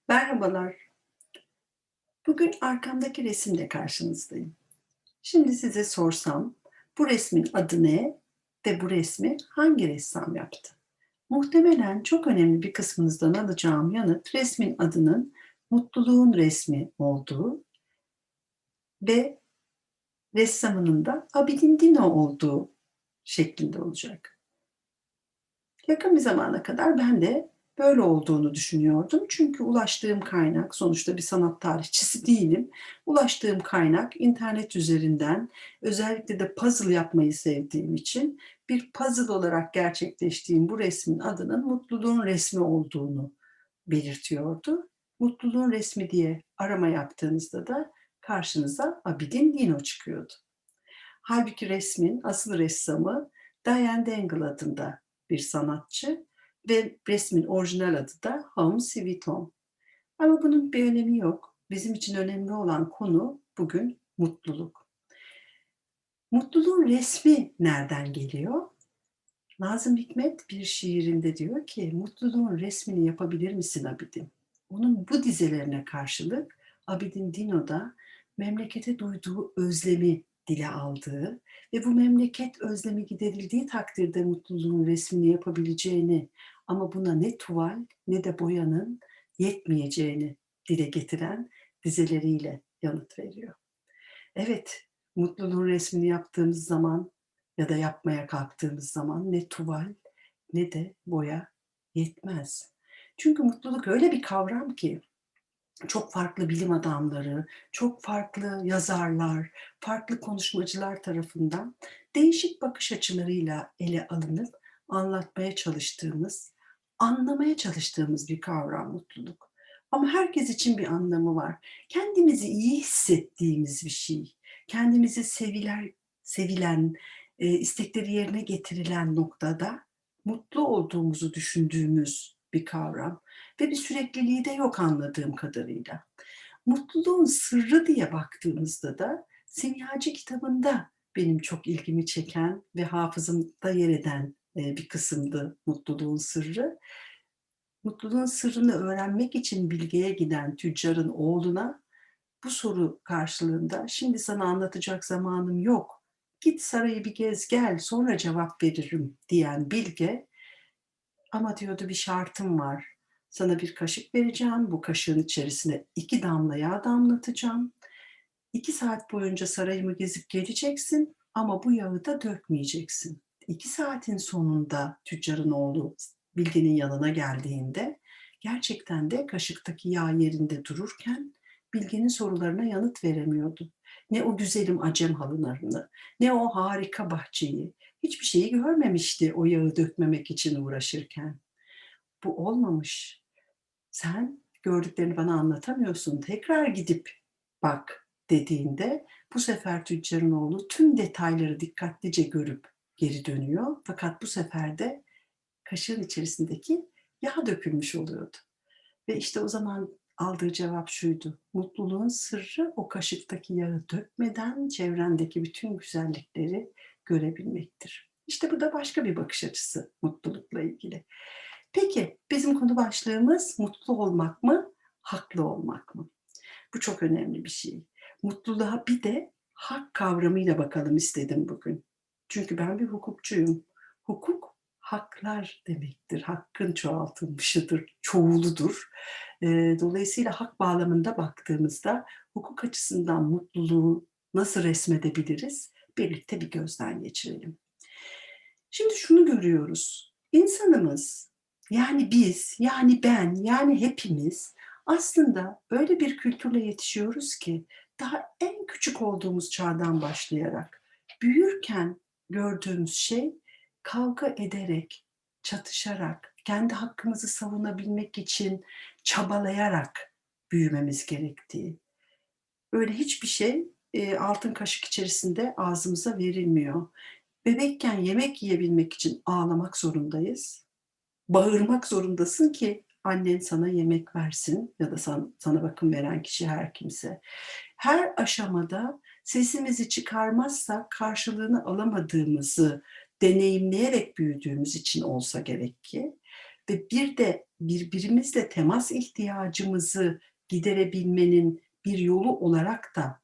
Merhabalar. Bugün arkamdaki resimle karşınızdayım. Şimdi size sorsam, bu resmin adı ne ve bu resmi hangi ressam yaptı? Muhtemelen çok önemli bir kısmınızdan alacağım yanıt resmin adının mutluluğun resmi olduğu ve ressamının da Abidin Dino olduğu şeklinde olacak. Yakın bir zamana kadar ben de böyle olduğunu düşünüyordum. Çünkü ulaştığım kaynak, sonuçta bir sanat tarihçisi değilim. Ulaştığım kaynak internet üzerinden, özellikle de puzzle yapmayı sevdiğim için bir puzzle olarak gerçekleştiğim bu resmin adının mutluluğun resmi olduğunu belirtiyordu. Mutluluğun resmi diye arama yaptığınızda da karşınıza Abidin Dino çıkıyordu. Halbuki resmin asıl ressamı Diane Dangle adında bir sanatçı ve resmin orijinal adı da Home Sweet Home. Ama bunun bir önemi yok. Bizim için önemli olan konu bugün mutluluk. Mutluluğun resmi nereden geliyor? Nazım Hikmet bir şiirinde diyor ki, mutluluğun resmini yapabilir misin Abidin? Onun bu dizelerine karşılık Abidin Dino'da memlekete duyduğu özlemi dile aldığı ve bu memleket özlemi giderildiği takdirde mutluluğun resmini yapabileceğini, ama buna ne tuval ne de boyanın yetmeyeceğini dile getiren dizeleriyle yanıt veriyor. Evet, mutluluğun resmini yaptığımız zaman ya da yapmaya kalktığımız zaman ne tuval ne de boya yetmez. Çünkü mutluluk öyle bir kavram ki çok farklı bilim adamları, çok farklı yazarlar, farklı konuşmacılar tarafından değişik bakış açılarıyla ele alınıp anlatmaya çalıştığımız, anlamaya çalıştığımız bir kavram mutluluk. Ama herkes için bir anlamı var. Kendimizi iyi hissettiğimiz bir şey, kendimizi sevilen, istekleri yerine getirilen noktada mutlu olduğumuzu düşündüğümüz bir kavram ve bir sürekliliği de yok anladığım kadarıyla. Mutluluğun sırrı diye baktığımızda da Simyacı kitabında benim çok ilgimi çeken ve hafızamda yer eden bir kısımdı mutluluğun sırrı. Mutluluğun sırrını öğrenmek için Bilge'ye giden tüccarın oğluna bu soru karşılığında "Şimdi sana anlatacak zamanım yok. Git sarayı bir gez gel, sonra cevap veririm." diyen Bilge, "Ama," diyordu, "bir şartım var. Sana bir kaşık vereceğim. Bu kaşığın içerisine 2 damla yağ damlatacağım. 2 saat boyunca sarayımı gezip geleceksin ama bu yağı da dökmeyeceksin." 2 saatin sonunda tüccarın oğlu Bilge'nin yanına geldiğinde gerçekten de kaşıktaki yağ yerinde dururken Bilge'nin sorularına yanıt veremiyordu. Ne o güzelim Acem halılarını, ne o harika bahçeyi, hiçbir şeyi görmemişti o yağı dökmemek için uğraşırken. "Bu olmamış. Sen gördüklerini bana anlatamıyorsun. Tekrar gidip bak." dediğinde bu sefer tüccarın oğlu tüm detayları dikkatlice görüp geri dönüyor. Fakat bu sefer de kaşığın içerisindeki yağ dökülmüş oluyordu. Ve işte o zaman aldığı cevap şuydu: mutluluğun sırrı o kaşıktaki yağı dökmeden çevrendeki bütün güzellikleri görebilmektir. İşte bu da başka bir bakış açısı mutlulukla ilgili. Peki, bizim konu başlığımız mutlu olmak mı, haklı olmak mı? Bu çok önemli bir şey. Mutluluğa bir de hak kavramıyla bakalım istedim bugün. Çünkü ben bir hukukçuyum. Hukuk, haklar demektir. Hakkın çoğaltılmışıdır, çoğuludur. Dolayısıyla hak bağlamında baktığımızda hukuk açısından mutluluğu nasıl resmedebiliriz? Birlikte bir gözden geçirelim. Şimdi şunu görüyoruz. İnsanımız, yani biz, yani ben, yani hepimiz aslında öyle bir kültürle yetişiyoruz ki daha en küçük olduğumuz çağdan başlayarak büyürken gördüğümüz şey kavga ederek, çatışarak, kendi hakkımızı savunabilmek için çabalayarak büyümemiz gerektiği. Öyle hiçbir şey altın kaşık içerisinde ağzımıza verilmiyor. Bebekken yemek yiyebilmek için ağlamak zorundayız. Bağırmak zorundasın ki annen sana yemek versin ya da sana bakım veren kişi her kimse. Her aşamada sesimizi çıkarmazsak karşılığını alamadığımızı deneyimleyerek büyüdüğümüz için olsa gerek ki ve bir de birbirimizle temas ihtiyacımızı giderebilmenin bir yolu olarak da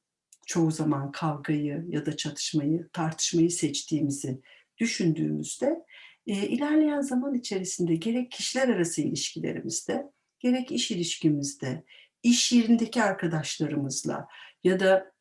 çoğu zaman kavgayı ya da çatışmayı, tartışmayı seçtiğimizi düşündüğümüzde, ilerleyen zaman içerisinde gerek kişiler arası ilişkilerimizde, gerek iş ilişkimizde, iş yerindeki arkadaşlarımızla ya da,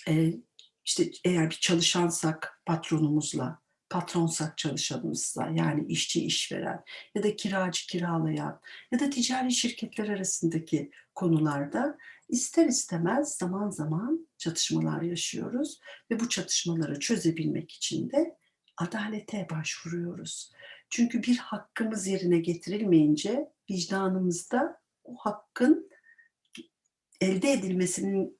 eee, işte, eğer bir çalışansak patronumuzla, patronsak çalışanımızla, yani işçi işveren ya da kiracı kiralayan ya da ticari şirketler arasındaki konularda ister istemez zaman zaman çatışmalar yaşıyoruz ve bu çatışmaları çözebilmek için de adalete başvuruyoruz. Çünkü bir hakkımız yerine getirilmeyince vicdanımızda o hakkın elde edilmesinin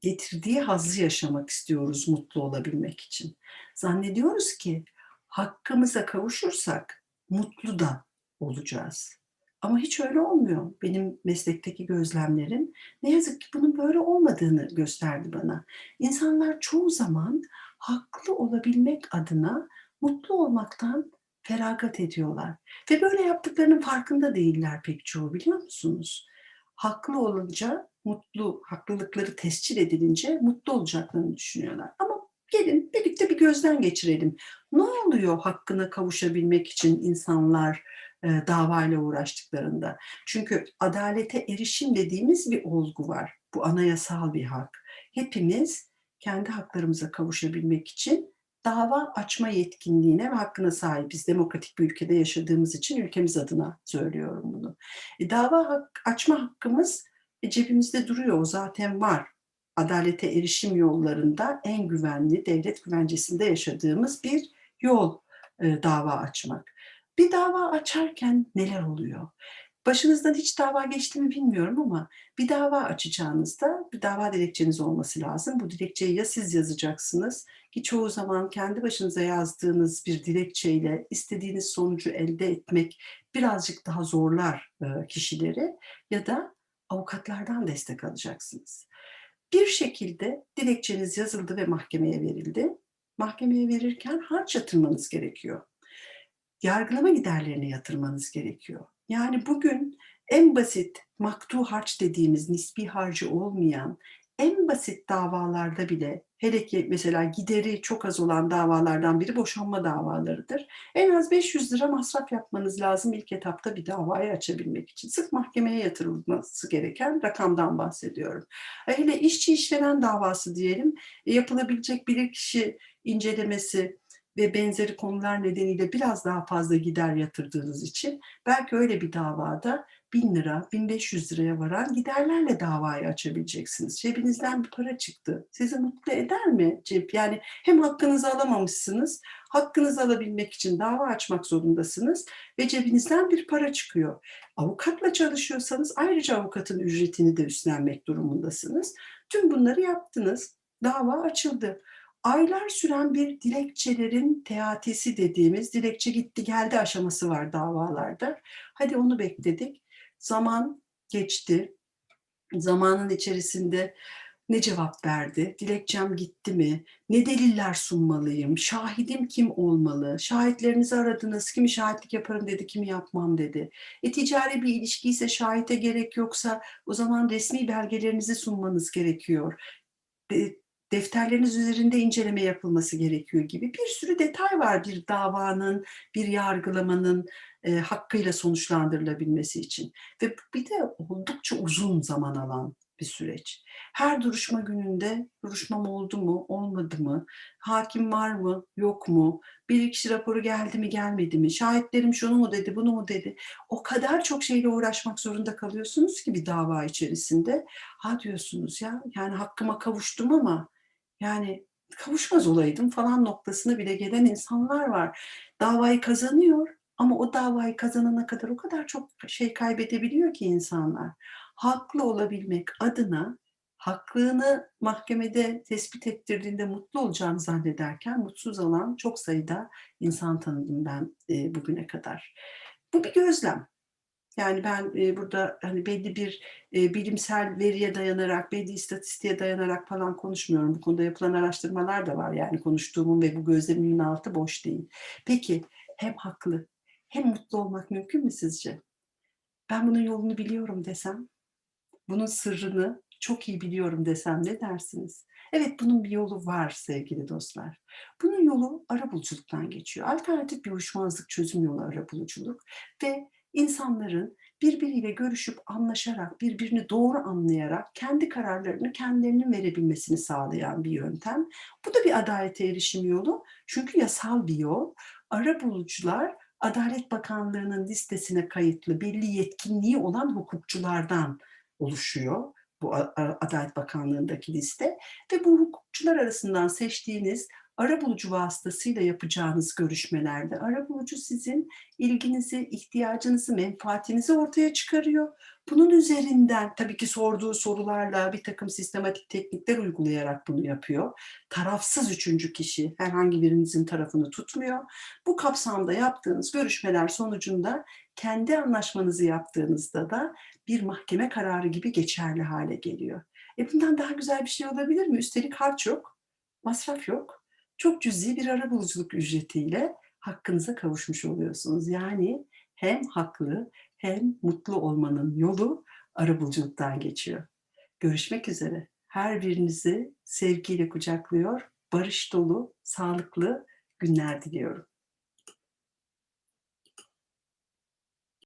getirdiği hazzı yaşamak istiyoruz mutlu olabilmek için. Zannediyoruz ki hakkımıza kavuşursak mutlu da olacağız. Ama hiç öyle olmuyor. Benim meslekteki gözlemlerim ne yazık ki bunun böyle olmadığını gösterdi bana. İnsanlar çoğu zaman haklı olabilmek adına mutlu olmaktan feragat ediyorlar ve böyle yaptıklarının farkında değiller pek çoğu, biliyor musunuz? Haklı olunca mutlu, haklılıkları tescil edilince mutlu olacaklarını düşünüyorlar. Ama gelin birlikte bir gözden geçirelim. Ne oluyor hakkına kavuşabilmek için insanlar, davayla uğraştıklarında? Çünkü adalete erişim dediğimiz bir olgu var. Bu anayasal bir hak. Hepimiz kendi haklarımıza kavuşabilmek için dava açma yetkinliğine ve hakkına sahibiz. Demokratik bir ülkede yaşadığımız için ülkemiz adına söylüyorum bunu. Dava açma hakkımız cebimizde duruyor, o zaten var. Adalete erişim yollarında en güvenli, devlet güvencesinde yaşadığımız bir yol, dava açmak. Bir dava açarken neler oluyor? Başınızdan hiç dava geçti mi bilmiyorum ama bir dava açacağınızda bir dava dilekçeniz olması lazım. Bu dilekçeyi ya siz yazacaksınız ki çoğu zaman kendi başınıza yazdığınız bir dilekçeyle istediğiniz sonucu elde etmek birazcık daha zorlar, kişileri ya da avukatlardan destek alacaksınız. Bir şekilde dilekçeniz yazıldı ve mahkemeye verildi. Mahkemeye verirken harç yatırmanız gerekiyor. Yargılama giderlerini yatırmanız gerekiyor. Yani bugün en basit maktu harç dediğimiz nispi harcı olmayan en basit davalarda bile, hele ki mesela gideri çok az olan davalardan biri boşanma davalarıdır. En az 500 lira masraf yapmanız lazım ilk etapta bir davayı açabilmek için. Sırf mahkemeye yatırılması gereken rakamdan bahsediyorum. Hele işçi işveren davası diyelim, yapılabilecek bilirkişi incelemesi ve benzeri konular nedeniyle biraz daha fazla gider yatırdığınız için belki öyle bir davada 1.000 lira, 1.500 liraya varan giderlerle davayı açabileceksiniz. Cebinizden bir para çıktı. Sizi mutlu eder mi cep? Yani hem hakkınızı alamamışsınız, hakkınızı alabilmek için dava açmak zorundasınız ve cebinizden bir para çıkıyor. Avukatla çalışıyorsanız ayrıca avukatın ücretini de üstlenmek durumundasınız. Tüm bunları yaptınız. Dava açıldı. Aylar süren bir dilekçelerin teatisi dediğimiz, dilekçe gitti geldi aşaması var davalarda. Hadi onu bekledik. Zaman geçti. Zamanın içerisinde ne cevap verdi? Dilekçem gitti mi? Ne deliller sunmalıyım? Şahidim kim olmalı? Şahitlerinizi aradınız. Kimi şahitlik yaparım dedi, kimi yapmam dedi. Ticari bir ilişkiyse şahite gerek yoksa o zaman resmi belgelerinizi sunmanız gerekiyor. Defterleriniz üzerinde inceleme yapılması gerekiyor gibi bir sürü detay var bir davanın, bir yargılamanın, hakkıyla sonuçlandırılabilmesi için ve bir de oldukça uzun zaman alan bir süreç. Her duruşma gününde duruşmam oldu mu, olmadı mı, hakim var mı, yok mu, bilirkişi raporu geldi mi, gelmedi mi, şahitlerim şunu mu dedi, bunu mu dedi. O kadar çok şeyle uğraşmak zorunda kalıyorsunuz ki bir dava içerisinde. Ha diyorsunuz ya, yani hakkıma kavuştum ama yani kavuşmaz olaydım falan noktasına bile gelen insanlar var. Davayı kazanıyor ama o davayı kazanana kadar o kadar çok şey kaybedebiliyor ki insanlar. Haklı olabilmek adına haklılığını mahkemede tespit ettirdiğinde mutlu olacağını zannederken mutsuz olan çok sayıda insan tanıdım ben, bugüne kadar. Bu bir gözlem. Yani ben, burada, hani, belli bir, bilimsel veriye dayanarak, belli istatistiğe dayanarak falan konuşmuyorum. Bu konuda yapılan araştırmalar da var. Yani konuştuğumun ve bu gözlemimin altı boş değil. Peki, hem haklı hem mutlu olmak mümkün mü sizce? Ben bunun yolunu biliyorum desem, bunun sırrını çok iyi biliyorum desem ne dersiniz? Evet, bunun bir yolu var sevgili dostlar. Bunun yolu arabuluculuktan geçiyor. Alternatif bir uyuşmazlık çözüm yolu arabuluculuk ve insanların birbiriyle görüşüp anlaşarak, birbirini doğru anlayarak kendi kararlarını kendilerinin verebilmesini sağlayan bir yöntem. Bu da bir adalete erişim yolu. Çünkü yasal bir yol. Arabulucular Adalet Bakanlığı'nın listesine kayıtlı belli yetkinliği olan hukukçulardan oluşuyor bu Adalet Bakanlığı'ndaki liste ve bu hukukçular arasından seçtiğiniz arabulucu vasıtasıyla yapacağınız görüşmelerde arabulucu sizin ilginizi, ihtiyacınızı, menfaatinizi ortaya çıkarıyor. Bunun üzerinden tabii ki sorduğu sorularla bir takım sistematik teknikler uygulayarak bunu yapıyor. Tarafsız üçüncü kişi herhangi birinizin tarafını tutmuyor. Bu kapsamda yaptığınız görüşmeler sonucunda kendi anlaşmanızı yaptığınızda da bir mahkeme kararı gibi geçerli hale geliyor. Bundan daha güzel bir şey olabilir mi? Üstelik harç yok, masraf yok. Çok cüzi bir arabuluculuk ücretiyle hakkınıza kavuşmuş oluyorsunuz. Yani hem haklı hem mutlu olmanın yolu arabuluculuktan geçiyor. Görüşmek üzere. Her birinizi sevgiyle kucaklıyor, barış dolu, sağlıklı günler diliyorum.